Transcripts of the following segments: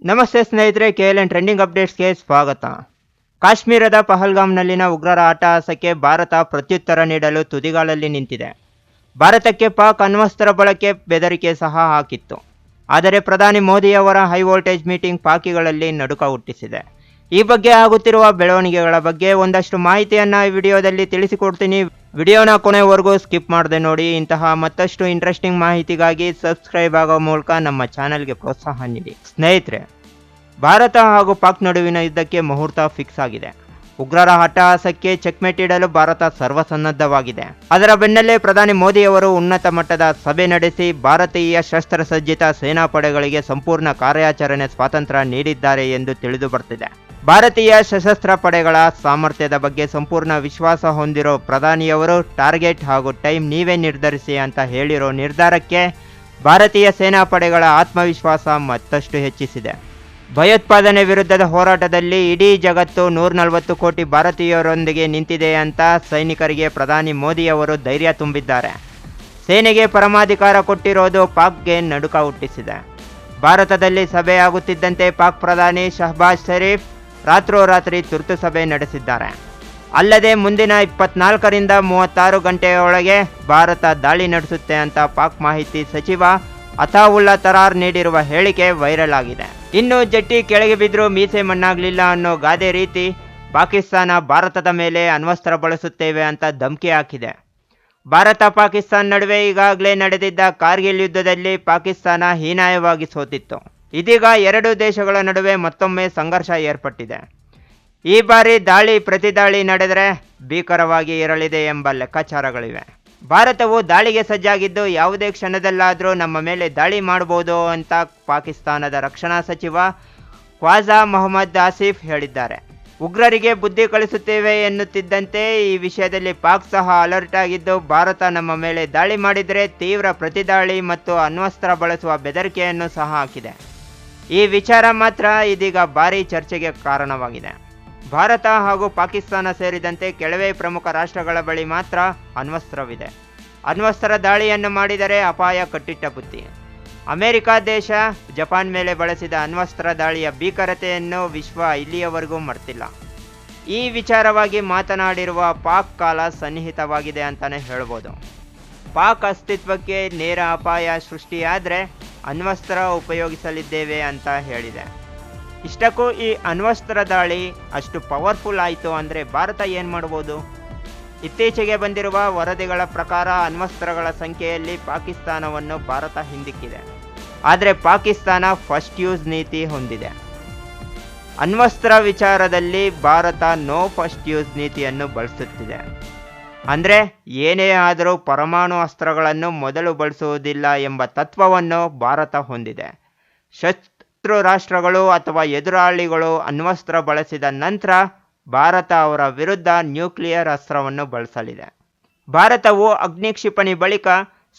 ನಮಸ್ತೆ ಸ್ನೇಹಿತರೆ, KLN trending ಅಪ್ಡೇಟ್ಸ್ಗೆ ಸ್ವಾಗತ. ಕಾಶ್ಮೀರದ ಪಹಲ್ಗಾಮ್ನಲ್ಲಿನ ಉಗ್ರರ ಅಟ್ಟಹಾಸಕ್ಕೆ ಭಾರತ ಪ್ರತ್ಯುತ್ತರ ನೀಡಲು ತುದಿಗಾಲಲ್ಲಿ ನಿಂತಿದೆ. ಭಾರತಕ್ಕೆ ಪಾಕ್ ಅಣ್ವಸ್ತ್ರ ಬಳಕೆ ಬೆದರಿಕೆ ಸಹ ಹಾಕಿತ್ತು. ಆದರೆ ಪ್ರಧಾನಿ ಮೋದಿಯವರ ಹೈ ವೋಲ್ಟೇಜ್ ಮೀಟಿಂಗ್ ಪಾಕಿಗಳಲ್ಲಿ ನಡುಕ ಹುಟ್ಟಿಸಿದೆ. ಈ ಬಗ್ಗೆ ಆಗುತ್ತಿರುವ ಬೆಳವಣಿಗೆಗಳ ಬಗ್ಗೆ ಒಂದಷ್ಟು ಮಾಹಿತಿಯನ್ನು ಈ ವಿಡಿಯೋದಲ್ಲಿ ತಿಳಿಸಿಕೊಡ್ತೀನಿ. ವಿಡಿಯೋನ ಕೊನೆವರೆಗೂ ಸ್ಕಿಪ್ ಮಾಡದೆ ನೋಡಿ. ಇಂತಹ ಮತ್ತಷ್ಟು ಇಂಟ್ರೆಸ್ಟಿಂಗ್ ಮಾಹಿತಿಗಾಗಿ ಸಬ್ಸ್ಕ್ರೈಬ್ ಆಗೋ ಮೂಲಕ ನಮ್ಮ ಚಾನೆಲ್ಗೆ ಪ್ರೋತ್ಸಾಹ ನೀಡಿ. ಸ್ನೇಹಿತರೆ, ಭಾರತ ಹಾಗೂ ಪಾಕ್ ನಡುವಿನ ಯುದ್ಧಕ್ಕೆ ಮುಹೂರ್ತ ಫಿಕ್ಸ್ ಆಗಿದೆ. ಉಗ್ರರ ಅಟ್ಟಹಾಸಕ್ಕೆ ಚೆಕ್ಮೇಟ್ ಇಡಲು ಭಾರತ ಸರ್ವಸನ್ನದ್ಧವಾಗಿದೆ. ಅದರ ಬೆನ್ನಲ್ಲೇ ಪ್ರಧಾನಿ ಮೋದಿಯವರು ಉನ್ನತ ಮಟ್ಟದ ಸಭೆ ನಡೆಸಿ ಭಾರತೀಯ ಶಸ್ತ್ರಸಜ್ಜಿತ ಸೇನಾಪಡೆಗಳಿಗೆ ಸಂಪೂರ್ಣ ಕಾರ್ಯಾಚರಣೆ ಸ್ವಾತಂತ್ರ್ಯ ನೀಡಿದ್ದಾರೆ ಎಂದು ತಿಳಿದು ಬರ್ತಿದೆ. ಭಾರತೀಯ ಸಶಸ್ತ್ರ ಪಡೆಗಳ ಸಾಮರ್ಥ್ಯದ ಬಗ್ಗೆ ಸಂಪೂರ್ಣ ವಿಶ್ವಾಸ ಹೊಂದಿರೋ ಪ್ರಧಾನಿಯವರು ಟಾರ್ಗೆಟ್ ಹಾಗೂ ಟೈಮ್ ನೀವೇ ನಿರ್ಧರಿಸಿ ಅಂತ ಹೇಳಿರೋ ನಿರ್ಧಾರಕ್ಕೆ ಭಾರತೀಯ ಸೇನಾಪಡೆಗಳ ಆತ್ಮವಿಶ್ವಾಸ ಮತ್ತಷ್ಟು ಹೆಚ್ಚಿಸಿದೆ. ಭಯೋತ್ಪಾದನೆ ವಿರುದ್ಧದ ಹೋರಾಟದಲ್ಲಿ ಇಡೀ ಜಗತ್ತು 140 ಕೋಟಿ ಭಾರತೀಯರೊಂದಿಗೆ ನಿಂತಿದೆ ಅಂತ ಸೈನಿಕರಿಗೆ ಪ್ರಧಾನಿ ಮೋದಿಯವರು ಧೈರ್ಯ ತುಂಬಿದ್ದಾರೆ. ಸೇನೆಗೆ ಪರಮಾಧಿಕಾರ ಕೊಟ್ಟಿರೋದು ಪಾಕ್ಗೆ ನಡುಕ ಹುಟ್ಟಿಸಿದೆ. ಭಾರತದಲ್ಲಿ ಸಭೆ ಆಗುತ್ತಿದ್ದಂತೆ ಪಾಕ್ ಪ್ರಧಾನಿ ಶಹಬಾಜ್ ಶರೀಫ್ ರಾತ್ರೋರಾತ್ರಿ ತುರ್ತು ಸಭೆ ನಡೆಸಿದ್ದಾರೆ. ಅಲ್ಲದೆ ಮುಂದಿನ 24ರಿಂದ 36 ಗಂಟೆಯೊಳಗೆ ಭಾರತ ದಾಳಿ ನಡೆಸುತ್ತೆ ಅಂತ ಪಾಕ್ ಮಾಹಿತಿ ಸಚಿವ ಅತಾವುಲ್ಲಾ ತರಾರ್ ನೀಡಿರುವ ಹೇಳಿಕೆ ವೈರಲ್ ಆಗಿದೆ. ಇನ್ನು ಜಟ್ಟಿ ಕೆಳಗೆ ಬಿದ್ದರೂ ಮೀಸೆ ಮಣ್ಣಾಗಲಿಲ್ಲ ಅನ್ನೋ ಗಾದೆ ರೀತಿ ಪಾಕಿಸ್ತಾನ ಭಾರತದ ಮೇಲೆ ಅಣ್ವಸ್ತ್ರ ಬಳಸುತ್ತೇವೆ ಅಂತ ಧಮಕಿ ಹಾಕಿದೆ. ಭಾರತ ಪಾಕಿಸ್ತಾನ ನಡುವೆ ಈಗಾಗಲೇ ನಡೆದಿದ್ದ ಕಾರ್ಗಿಲ್ ಯುದ್ಧದಲ್ಲಿ ಪಾಕಿಸ್ತಾನ ಹೀನಾಯವಾಗಿ ಸೋತಿತ್ತು. ಇದೀಗ ಎರಡೂ ದೇಶಗಳ ನಡುವೆ ಮತ್ತೊಮ್ಮೆ ಸಂಘರ್ಷ ಏರ್ಪಟ್ಟಿದೆ. ಈ ಬಾರಿ ದಾಳಿ ಪ್ರತಿದಾಳಿ ನಡೆದರೆ ಭೀಕರವಾಗಿ ಇರಲಿದೆ ಎಂಬ ಲೆಕ್ಕಾಚಾರಗಳಿವೆ. ಭಾರತವು ದಾಳಿಗೆ ಸಜ್ಜಾಗಿದ್ದು ಯಾವುದೇ ಕ್ಷಣದಲ್ಲಾದರೂ ನಮ್ಮ ಮೇಲೆ ದಾಳಿ ಮಾಡಬಹುದು ಅಂತ ಪಾಕಿಸ್ತಾನದ ರಕ್ಷಣಾ ಸಚಿವ ಖ್ವಾಜಾ ಮೊಹಮ್ಮದ್ ಆಸಿಫ್ ಹೇಳಿದ್ದಾರೆ. ಉಗ್ರರಿಗೆ ಬುದ್ಧಿ ಕಳಿಸುತ್ತೇವೆ ಎನ್ನುತ್ತಿದ್ದಂತೆ ಈ ವಿಷಯದಲ್ಲಿ ಪಾಕ್ ಸಹ ಅಲರ್ಟ್ ಆಗಿದ್ದು ಭಾರತ ನಮ್ಮ ಮೇಲೆ ದಾಳಿ ಮಾಡಿದರೆ ತೀವ್ರ ಪ್ರತಿದಾಳಿ ಮತ್ತು ಅಣ್ವಸ್ತ್ರ ಬಳಸುವ ಬೆದರಿಕೆಯನ್ನು ಸಹ ಹಾಕಿದೆ. ಈ ವಿಚಾರ ಮಾತ್ರ ಇದೀಗ ಭಾರೀ ಚರ್ಚೆಗೆ ಕಾರಣವಾಗಿದೆ. ಭಾರತ ಹಾಗೂ ಪಾಕಿಸ್ತಾನ ಸೇರಿದಂತೆ ಕೆಲವೇ ಪ್ರಮುಖ ರಾಷ್ಟ್ರಗಳ ಬಳಿ ಮಾತ್ರ ಅಣ್ವಸ್ತ್ರವಿದೆ. ಅಣ್ವಸ್ತ್ರ ದಾಳಿಯನ್ನು ಮಾಡಿದರೆ ಅಪಾಯ ಕಟ್ಟಿಟ್ಟ ಬುತ್ತಿ. ಅಮೆರಿಕ ದೇಶ ಜಪಾನ್ ಮೇಲೆ ಬಳಸಿದ ಅಣ್ವಸ್ತ್ರ ದಾಳಿಯ ಭೀಕರತೆಯನ್ನು ವಿಶ್ವ ಇಲ್ಲಿಯವರೆಗೂ ಮರ್ತಿಲ್ಲ. ಈ ವಿಚಾರವಾಗಿ ಮಾತನಾಡಿರುವ ಪಾಕ್ ಕಾಲ ಸನ್ನಿಹಿತವಾಗಿದೆ ಅಂತಲೇ ಹೇಳ್ಬೋದು. ಪಾಕ್ ಅಸ್ತಿತ್ವಕ್ಕೆ ನೇರ ಅಪಾಯ ಸೃಷ್ಟಿಯಾದರೆ ಅಣ್ವಸ್ತ್ರ ಉಪಯೋಗಿಸಲಿದ್ದೇವೆ ಅಂತ ಹೇಳಿದೆ. ಇಷ್ಟಕ್ಕೂ ಈ ಅಣ್ವಸ್ತ್ರ ದಾಳಿ ಅಷ್ಟು ಪವರ್ಫುಲ್ ಆಯಿತು ಅಂದರೆ ಭಾರತ ಏನು ಮಾಡ್ಬೋದು? ಇತ್ತೀಚೆಗೆ ಬಂದಿರುವ ವರದಿಗಳ ಪ್ರಕಾರ ಅಣ್ವಸ್ತ್ರಗಳ ಸಂಖ್ಯೆಯಲ್ಲಿ ಪಾಕಿಸ್ತಾನವನ್ನು ಭಾರತ ಹಿಂದಿಕ್ಕಿದೆ. ಆದರೆ ಪಾಕಿಸ್ತಾನ ಫಸ್ಟ್ ಯೂಸ್ ನೀತಿ ಹೊಂದಿದೆ. ಅಣ್ವಸ್ತ್ರ ವಿಚಾರದಲ್ಲಿ ಭಾರತ ನೋ ಫಸ್ಟ್ ಯೂಸ್ ನೀತಿಯನ್ನು ಬಳಸುತ್ತಿದೆ. ಅಂದರೆ ಏನೇ ಆದರೂ ಪರಮಾಣು ಅಸ್ತ್ರಗಳನ್ನು ಮೊದಲು ಬಳಸುವುದಿಲ್ಲ ಎಂಬ ತತ್ವವನ್ನು ಭಾರತ ಹೊಂದಿದೆ. ಶತ್ರು ರಾಷ್ಟ್ರಗಳು ಅಥವಾ ಎದುರಾಳಿಗಳು ಅಣ್ವಸ್ತ್ರ ಬಳಸಿದ ನಂತರ ಭಾರತ ಅವರ ವಿರುದ್ಧ ನ್ಯೂಕ್ಲಿಯರ್ ಅಸ್ತ್ರವನ್ನು ಬಳಸಲಿದೆ. ಭಾರತವು ಅಗ್ನಿ ಕ್ಷಿಪಣಿ ಬಳಿಕ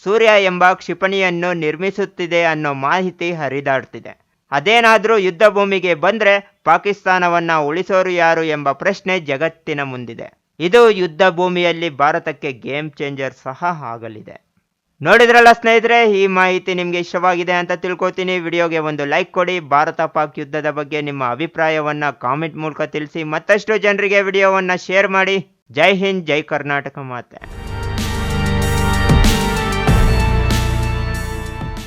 ಸೂರ್ಯ ಎಂಬ ಕ್ಷಿಪಣಿಯನ್ನು ನಿರ್ಮಿಸುತ್ತಿದೆ ಅನ್ನೋ ಮಾಹಿತಿ ಹರಿದಾಡ್ತಿದೆ. ಅದೇನಾದರೂ ಯುದ್ಧ ಭೂಮಿಗೆ ಬಂದರೆ ಪಾಕಿಸ್ತಾನವನ್ನು ಉಳಿಸೋರು ಯಾರು ಎಂಬ ಪ್ರಶ್ನೆ ಜಗತ್ತಿನ ಮುಂದಿದೆ. ಇದು ಯುದ್ಧ ಭೂಮಿಯಲ್ಲಿ ಭಾರತಕ್ಕೆ ಗೇಮ್ ಚೇಂಜರ್ ಸಹ ಆಗಲಿದೆ. ನೋಡಿದ್ರಲ್ಲ ಸ್ನೇಹಿತರೆ, ಈ ಮಾಹಿತಿ ನಿಮಗೆ ಇಷ್ಟವಾಗಿದೆ ಅಂತ ತಿಳ್ಕೊತೀನಿ. ವಿಡಿಯೋಗೆ ಒಂದು ಲೈಕ್ ಕೊಡಿ. ಭಾರತ ಪಾಕ್ ಯುದ್ಧದ ಬಗ್ಗೆ ನಿಮ್ಮ ಅಭಿಪ್ರಾಯವನ್ನು ಕಾಮೆಂಟ್ ಮೂಲಕ ತಿಳಿಸಿ. ಮತ್ತಷ್ಟು ಜನರಿಗೆ ವಿಡಿಯೋವನ್ನು ಶೇರ್ ಮಾಡಿ. ಜೈ ಹಿಂದ್, ಜೈ ಕರ್ನಾಟಕ ಮಾತೆ.